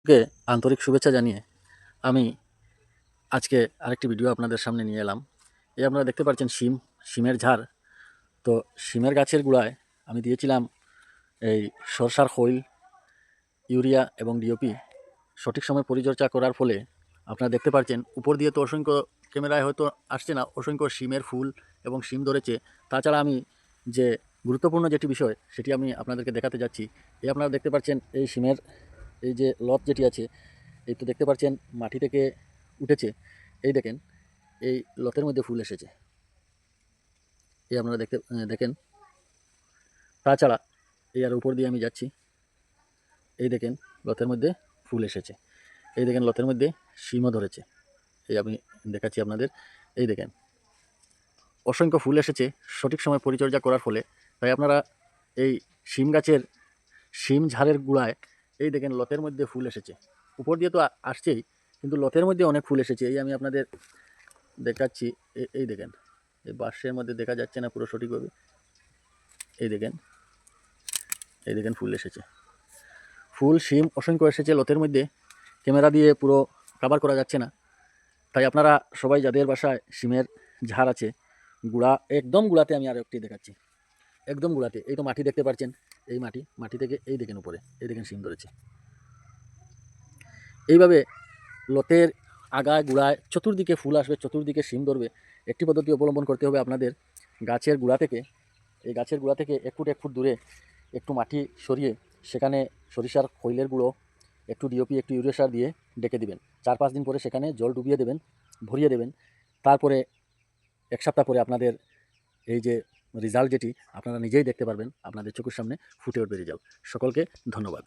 কে আন্তরিক শুভেচ্ছা জানিয়ে আমি আজকে আরেকটি ভিডিও আপনাদের সামনে নিয়ে এলাম। এই আপনারা দেখতে পাচ্ছেন শিমের ঝাড়। তো শিমের গাছের গোড়ায় আমি দিয়েছিলাম এই সরষার খৈল, ইউরিয়া এবং ডিওপি। সঠিক সময় পরিচর্যা করার ফলে আপনারা দেখতে পাচ্ছেন উপর দিয়ে তো অসংখ্য, ক্যামেরায় হয়তো আসছে না, অসংখ্য শিমের ফুল এবং শিম ধরেছে। তাছাড়া আমি যে গুরুত্বপূর্ণ যেটি বিষয় সেটি আমি আপনাদেরকে দেখাতে যাচ্ছি। এই আপনারা দেখতে পাচ্ছেন এই শিমের এই যে লত যেটি আছে, এই তো দেখতে পাচ্ছেন মাটি থেকে উঠেছে। এই দেখেন, এই লতের মধ্যে ফুল এসেছে। এই আপনারা দেখেন। তাছাড়া এই আর উপর দিয়ে আমি যাচ্ছি, এই দেখেন লতের মধ্যে ফুল এসেছে। এই দেখেন লতের মধ্যে শিমও ধরেছে। এই আমি দেখাচ্ছি আপনাদের। এই দেখেন অসংখ্য ফুল এসেছে সঠিক সময় পরিচর্যা করার ফলে। তাই আপনারা এই শিম গাছের শিম ঝাড়ের গোড়ায় এই দেখেন লতের মধ্যে ফুল এসেছে। উপর দিয়ে তো আসছেই, কিন্তু লতের মধ্যে অনেক ফুল এসেছে। এই আমি আপনাদের দেখাচ্ছি। এই দেখেন, এই বাঁশের মধ্যে দেখা যাচ্ছে না পুরো সঠিকভাবে। এই দেখেন, এই দেখেন ফুল এসেছে। ফুল শিম অসংখ্য এসেছে লতের মধ্যে। ক্যামেরা দিয়ে পুরো কভার করা যাচ্ছে না। তাই আপনারা সবাই যাদের বাসায় শিমের ঝাড় আছে, গুঁড়া একদম গুঁড়াতে আমি আর একটি দেখাচ্ছি। একদম গুঁড়াতে এই তো মাটি দেখতে পাচ্ছেন। এই মাটি থেকে এই দেখেন উপরে, এই দেখেন শিম ধরেছে। এইভাবে লতের আগায় গুড়ায় চতুর্দিকে ফুল আসবে, চতুর্দিকে শিম ধরবে। একটি পদ্ধতি অবলম্বন করতে হবে আপনাদের। গাছের গোড়া থেকে, এই গাছের গোড়া থেকে 1 ফুট দূরে একটু মাটি সরিয়ে সেখানে সরিষার খৈলের গুঁড়ো, একটু ডিওপি, একটু ইউরিয়া সার দিয়ে ডেকে দিবেন। 4-5 দিন পরে সেখানে জল ডুবিয়ে দেবেন, ভরিয়ে দেবেন। তারপরে 1 সপ্তাহ পরে আপনাদের এই যে রেজাল্ট যেটি আপনারা নিজেই দেখতে পারবেন, আপনাদের চোখের সামনে ফুটে উঠবে রেজাল্ট। সকলকে ধন্যবাদ।